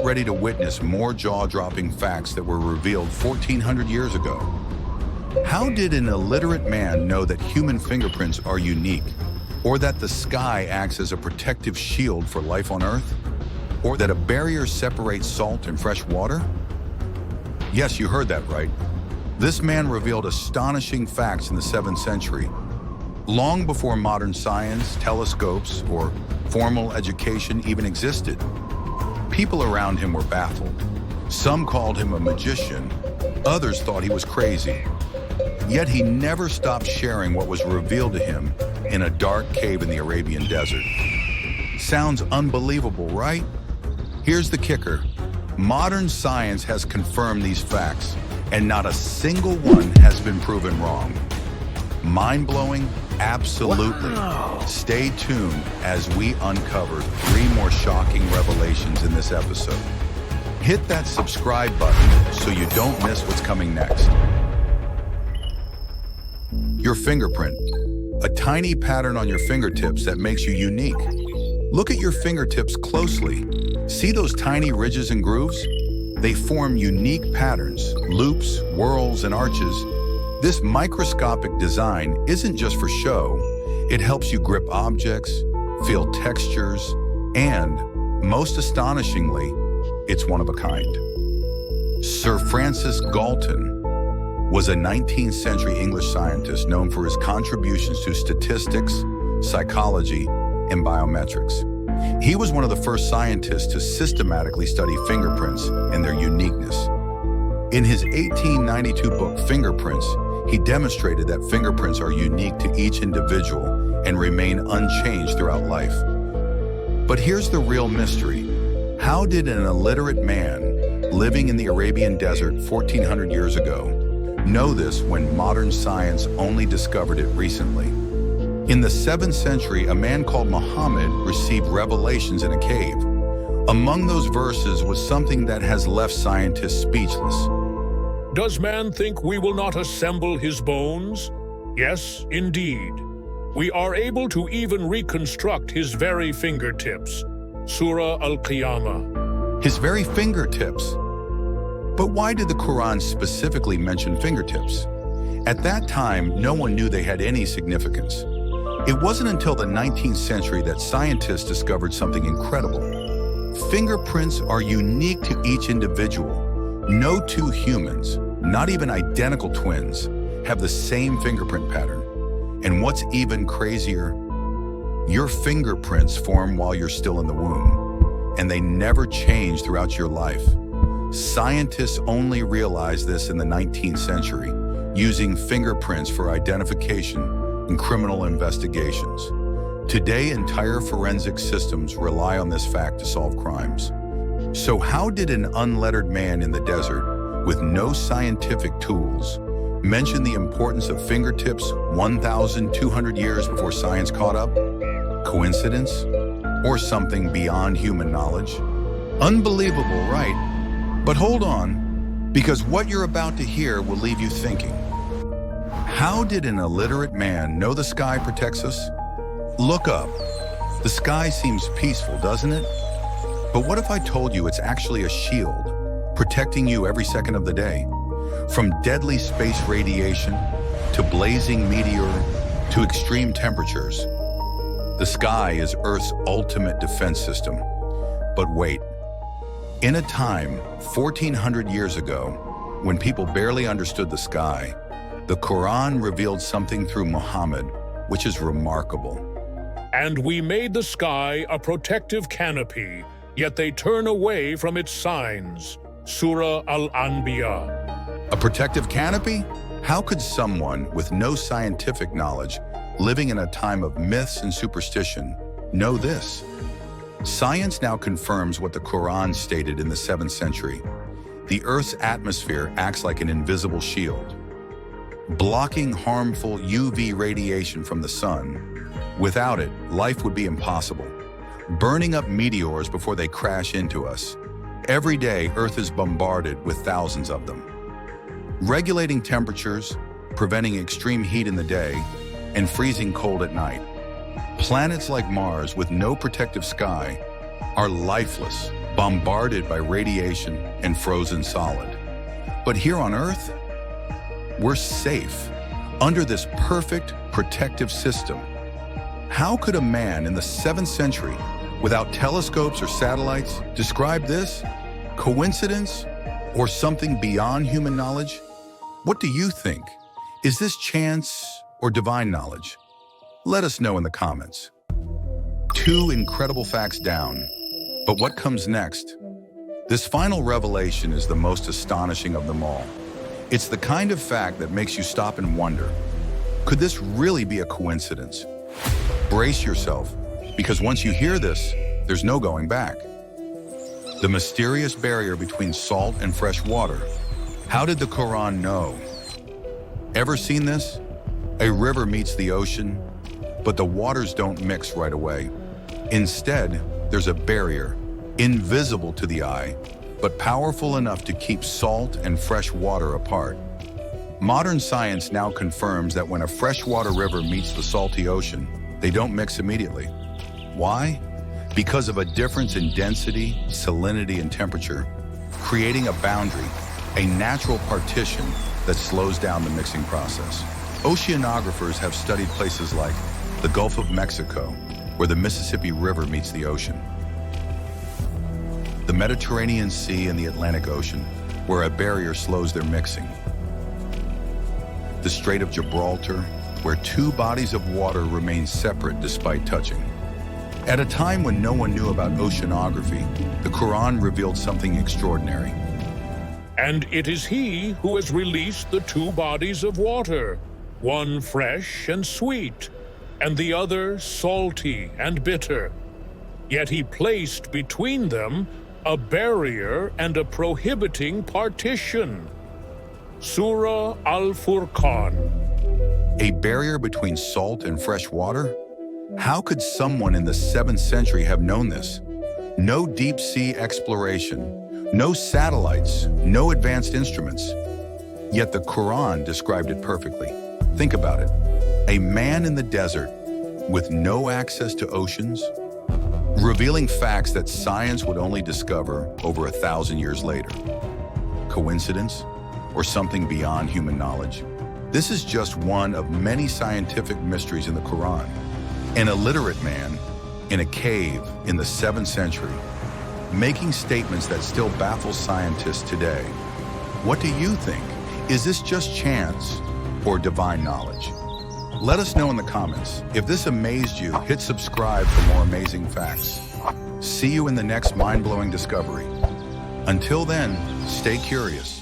Get ready to witness more jaw-dropping facts that were revealed 1,400 years ago. How did an illiterate man know that human fingerprints are unique? Or that the sky acts as a protective shield for life on Earth? Or that a barrier separates salt and fresh water? Yes, you heard that right. This man revealed astonishing facts in the 7th century, long before modern science, telescopes, or formal education even existed. People around him were baffled. Some called him a magician, others thought he was crazy. Yet he never stopped sharing what was revealed to him in a dark cave in the Arabian desert. Sounds unbelievable, right? Here's the kicker. Modern science has confirmed these facts, and not a single one has been proven wrong. Mind-blowing? Absolutely. Wow. Stay tuned as we uncover 3 more shocking revelations in this episode. Hit that subscribe button so you don't miss what's coming next. Your fingerprint. A tiny pattern on your fingertips that makes you unique. Look at your fingertips closely. See those tiny ridges and grooves? They form unique patterns, loops, whorls, and arches. This microscopic design isn't just for show. It helps you grip objects, feel textures, and, most astonishingly, it's one of a kind. Sir Francis Galton was a 19th century English scientist known for his contributions to statistics, psychology, and biometrics. He was one of the first scientists to systematically study fingerprints and their uniqueness. In his 1892 book, Fingerprints, he demonstrated that fingerprints are unique to each individual and remain unchanged throughout life. But here's the real mystery. How did an illiterate man living in the Arabian desert 1,400 years ago know this when modern science only discovered it recently? In the 7th century, a man called Muhammad received revelations in a cave. Among those verses was something that has left scientists speechless. Does man think we will not assemble his bones? Yes, indeed. We are able to even reconstruct his very fingertips. Surah Al-Qiyamah. His very fingertips. But why did the Quran specifically mention fingertips? At that time, no one knew they had any significance. It wasn't until the 19th century that scientists discovered something incredible. Fingerprints are unique to each individual. No 2 humans, not even identical twins, have the same fingerprint pattern. And what's even crazier, your fingerprints form while you're still in the womb, and they never change throughout your life. Scientists only realized this in the 19th century, using fingerprints for identification in criminal investigations. Today, entire forensic systems rely on this fact to solve crimes. So how did an unlettered man in the desert, with no scientific tools, mention the importance of fingertips 1,200 years before science caught up? Coincidence? Or something beyond human knowledge? Unbelievable, right? But hold on, because what you're about to hear will leave you thinking. How did an illiterate man know the sky protects us? Look up. The sky seems peaceful, doesn't it? But what if I told you it's actually a shield, protecting you every second of the day? From deadly space radiation, to blazing meteor, to extreme temperatures. The sky is Earth's ultimate defense system. But wait. In a time, 1,400 years ago, when people barely understood the sky, the Quran revealed something through Muhammad, which is remarkable. And we made the sky a protective canopy, yet they turn away from its signs. Surah Al-Anbiya. A protective canopy? How could someone with no scientific knowledge, living in a time of myths and superstition, know this? Science now confirms what the Quran stated in the 7th century. The Earth's atmosphere acts like an invisible shield, blocking harmful UV radiation from the sun. Without it, life would be impossible, burning up meteors before they crash into us. Every day, Earth is bombarded with thousands of them, regulating temperatures, preventing extreme heat in the day, and freezing cold at night. Planets like Mars, with no protective sky, are lifeless, bombarded by radiation and frozen solid. But here on Earth, we're safe, under this perfect protective system. How could a man in the 7th century, without telescopes or satellites, describe this? Coincidence? Or something beyond human knowledge? What do you think? Is this chance or divine knowledge? Let us know in the comments. 2 incredible facts down, but what comes next? This final revelation is the most astonishing of them all. It's the kind of fact that makes you stop and wonder, could this really be a coincidence? Brace yourself, because once you hear this, there's no going back. The mysterious barrier between salt and fresh water. How did the Quran know? Ever seen this? A river meets the ocean, but the waters don't mix right away. Instead, there's a barrier, invisible to the eye, but powerful enough to keep salt and fresh water apart. Modern science now confirms that when a freshwater river meets the salty ocean, they don't mix immediately. Why? Because of a difference in density, salinity, and temperature, creating a boundary, a natural partition that slows down the mixing process. Oceanographers have studied places like the Gulf of Mexico, where the Mississippi River meets the ocean, the Mediterranean Sea and the Atlantic Ocean, where a barrier slows their mixing, the Strait of Gibraltar, where 2 bodies of water remain separate despite touching. At a time when no one knew about oceanography, the Quran revealed something extraordinary. And it is he who has released the 2 bodies of water, one fresh and sweet, and the other salty and bitter. Yet he placed between them a barrier and a prohibiting partition. Surah Al-Furqan. A barrier between salt and fresh water? How could someone in the 7th century have known this? No deep-sea exploration, no satellites, no advanced instruments. Yet the Quran described it perfectly. Think about it. A man in the desert with no access to oceans, revealing facts that science would only discover over 1,000 years later. Coincidence? Or something beyond human knowledge? This is just one of many scientific mysteries in the Quran. An illiterate man in a cave in the 7th century, making statements that still baffle scientists today. What do you think? Is this just chance or divine knowledge? Let us know in the comments. If this amazed you, hit subscribe for more amazing facts. See you in the next mind-blowing discovery. Until then, stay curious.